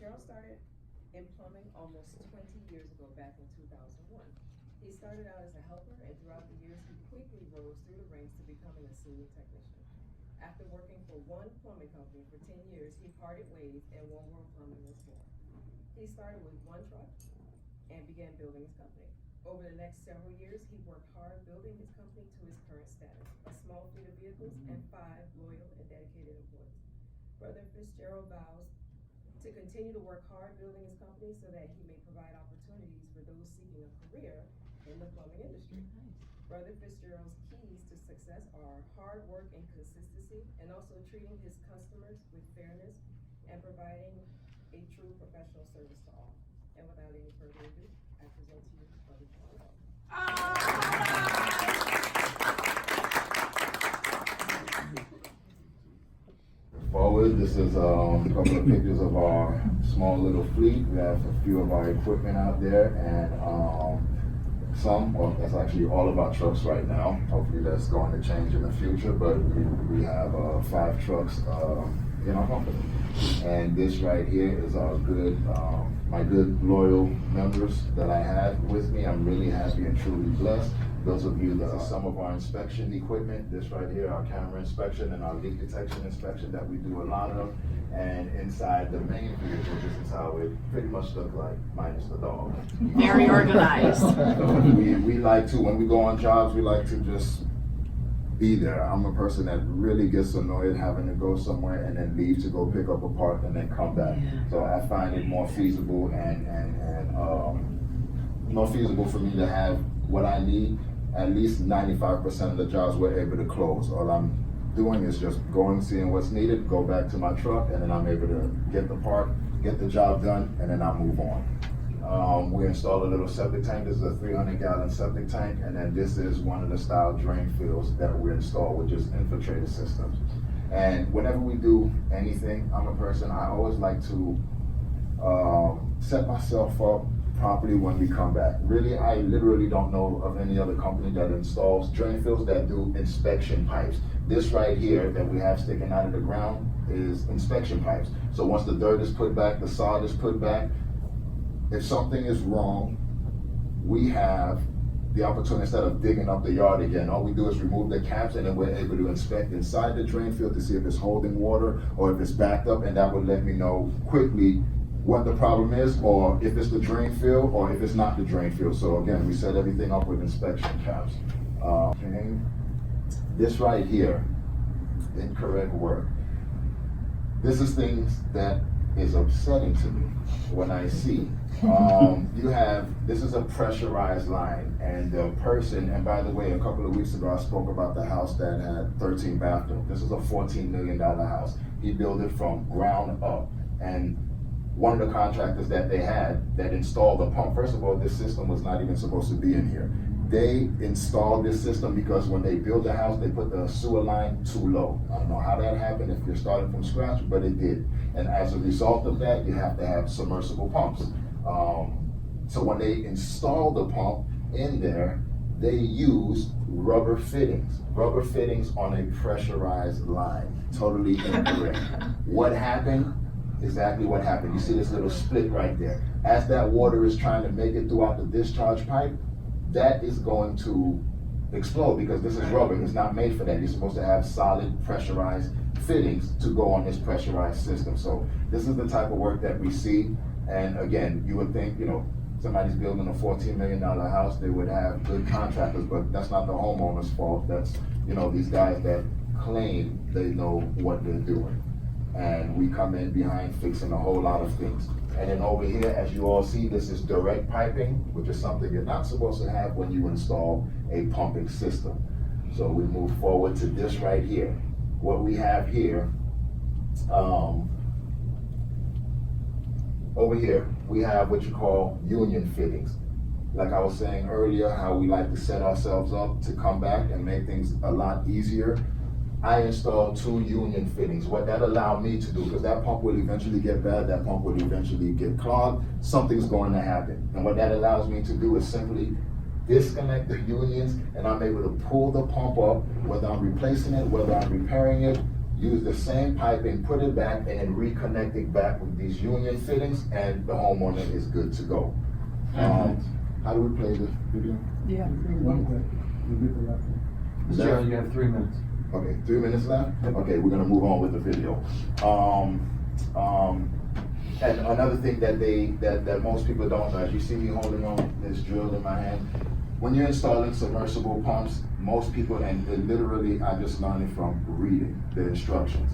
Fisjeral started in plumbing almost 20 years ago, back in 2001. He started out as a helper, and throughout the years, he quickly rose through the ranks to becoming a senior technician. After working for one plumbing company for 10 years, he parted ways and One World Plumbing was born. He started with one truck and began building his company. Over the next several years, he worked hard building his company to his current status, a small fleet of vehicles and 5 loyal and dedicated employees. Brother Fisjeral vows to continue to work hard building his company so that he may provide opportunities for those seeking a career in the plumbing industry. Brother Fisjeral's keys to success are hard work and consistency, and also treating his customers with fairness and providing a true professional service to all. And without any further ado, I present to you Brother Fisjeral. Forward, this is a couple of pictures of our small little fleet. We have a few of our equipment out there, and that's actually all of our trucks right now. Hopefully that's going to change in the future, but we have 5 trucks in our company. And this right here is our my good loyal members that I have with me. I'm really happy and truly blessed. Those of you that are some of our inspection equipment, this right here, our camera inspection and our leak detection inspection that we do a lot of. And inside the main vehicle, this is how it pretty much looks like, minus the dog. Very organized. we like to, when we go on jobs, we like to just be there. I'm a person that really gets annoyed having to go somewhere and then leave to go pick up a part and then come back. Yeah. So I find it more feasible and more feasible for me to have what I need. At least 95% of the jobs we're able to close. All I'm doing is just going, seeing what's needed, go back to my truck, and then I'm able to get the part, get the job done, and then I move on. We installed a little septic tank. This is a 300-gallon septic tank, and then this is one of the style drain fields that we install, which is infiltrator systems. And whenever we do anything, I'm a person, I always like to set myself up properly when we come back. Really, I literally don't know of any other company that installs drain fields that do inspection pipes. This right here that we have sticking out of the ground is inspection pipes. So once the dirt is put back, the sod is put back, if something is wrong, we have the opportunity, instead of digging up the yard again, all we do is remove the caps, and then we're able to inspect inside the drain field to see if it's holding water or if it's backed up, and that would let me know quickly what the problem is, or if it's the drain field, or if it's not the drain field. So again, we set everything up with inspection caps. This right here, incorrect work. This is things that is upsetting to me when I see. This is a pressurized line, and the person, and by the way, a couple of weeks ago I spoke about the house that had 13 bathrooms. This is a $14 million house. He built it from ground up, and one of the contractors that they had that installed the pump, first of all, this system was not even supposed to be in here. They installed this system because when they built the house, they put the sewer line too low. I don't know how that happened if you're starting from scratch, but it did. And as a result of that, you have to have submersible pumps. So when they installed the pump in there, they used rubber fittings on a pressurized line. Totally incorrect. What happened? Exactly what happened. You see this little split right there. As that water is trying to make it throughout the discharge pipe, that is going to explode because this is rubber. It's not made for that. You're supposed to have solid pressurized fittings to go on this pressurized system. So this is the type of work that we see. And again, you would think, somebody's building a $14 million house, they would have good contractors, but that's not the homeowner's fault. That's, these guys that claim they know what they're doing. And we come in behind fixing a whole lot of things. And then over here, as you all see, this is direct piping, which is something you're not supposed to have when you install a pumping system. So we move forward to this right here. What we have here, over here, we have what you call union fittings. Like I was saying earlier, how we like to set ourselves up to come back and make things a lot easier. I installed 2 union fittings. What that allowed me to do, because that pump will eventually get bad, that pump will eventually get clogged, something's going to happen. And what that allows me to do is simply disconnect the unions, and I'm able to pull the pump up, whether I'm replacing it, whether I'm repairing it, use the same piping, put it back, and then reconnect it back with these union fittings, and the homeowner is good to go. How do we play this video? Yeah. Is that- Gerald, you have 3 minutes. Okay, 3 minutes left? Okay, we're gonna move on with the video. And another thing that most people don't know, as you see me holding on this drill in my hand, when you're installing submersible pumps, most people, and literally I just learned it from reading the instructions.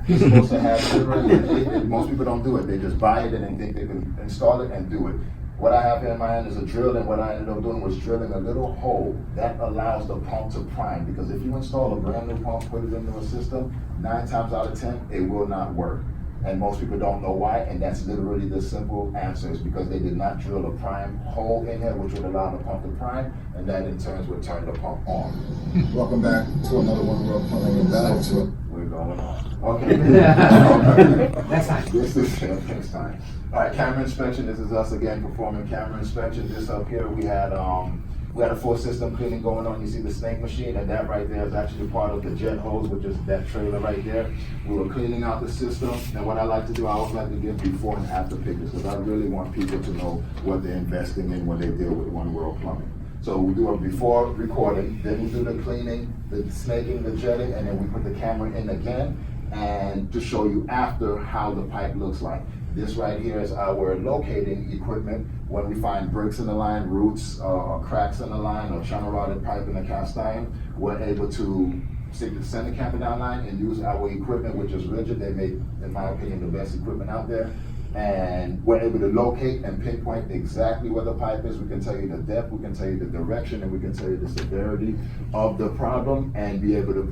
You're supposed to have, most people don't do it, they just buy it and then think they can install it and do it. What I have here in my hand is a drill, and what I ended up doing was drilling a little hole that allows the pump to prime, because if you install a brand new pump, put it into a system, 9 times out of 10, it will not work. And most people don't know why, and that's literally the simple answer, is because they did not drill a prime hole in here, which would allow the pump to prime, and that in turn would turn the pump on. Welcome back to another One World Plumbing and Battle. We're going on. Okay. Next time. This is next time. All right, camera inspection. This is us again performing camera inspection. This up here, we had a full system cleaning going on. You see the snake machine, and that right there is actually part of the jet hose, which is that trailer right there. We were cleaning out the system, and what I like to do, I always like to give before and after pictures, because I really want people to know what they're investing in when they deal with One World Plumbing. So we do a before recording, then we do the cleaning, the snaking, the jetting, and then we put the camera in again, and to show you after how the pipe looks like. This right here is our locating equipment. When we find breaks in the line, roots, or cracks in the line, or channel rotted pipe in the cast iron, we're able to send the camera down line and use our equipment, which is rigid. They make, in my opinion, the best equipment out there. And we're able to locate and pinpoint exactly where the pipe is. We can tell you the depth, we can tell you the direction, and we can tell you the severity of the problem, and be able to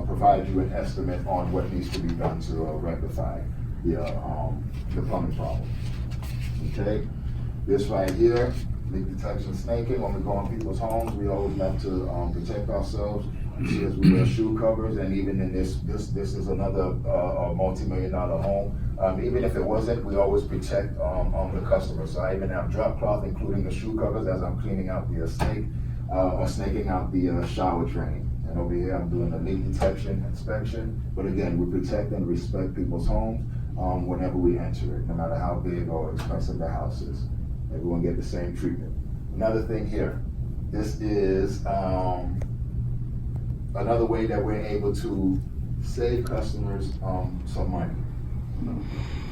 provide you an estimate on what needs to be done to rectify the plumbing problem. Okay, this right here, leak detection snaking. When we go in people's homes, we always have to protect ourselves. You see as we wear shoe covers, and even in this is another multi-million-dollar home. Even if it wasn't, we always protect the customer. So I even have drop cloth, including the shoe covers, as I'm cleaning out the snake or snaking out the shower drain. And over here, I'm doing a leak detection inspection. But again, we protect and respect people's homes whenever we enter it, no matter how big or expensive the house is. Everyone get the same treatment. Another thing here, this is another way that we're able to save customers some money.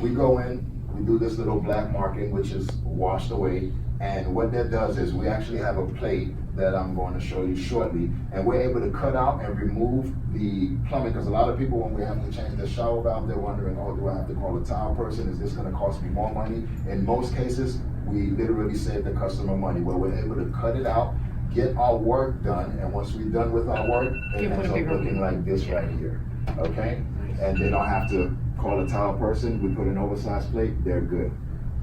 We go in, we do this little black marking, which is washed away, and what that does is we actually have a plate that I'm going to show you shortly, and we're able to cut out and remove the plumbing, because a lot of people, when we have to change the shower valve, they're wondering, oh, do I have to call a tile person? Is this going to cost me more money? In most cases, we literally save the customer money, where we're able to cut it out, get our work done, and once we're done with our work, it ends up looking like this right here, okay? And they don't have to call a tile person. We put an oversized plate, they're good,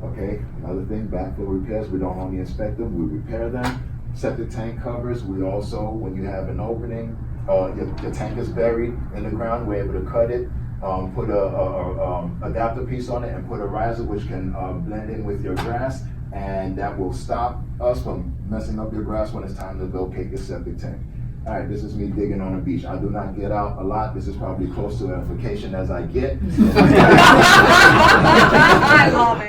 okay? Another thing, backflow repairs, we don't only inspect them, we repair them. Septic tank covers, we also, when you have an opening, your tank is buried in the ground, we're able to cut it, put a adapter piece on it, and put a riser which can blend in with your grass, and that will stop us from messing up your grass when it's time to locate your septic tank. All right, this is me digging on a beach. I do not get out a lot. This is probably close to a vacation as I get. I love it.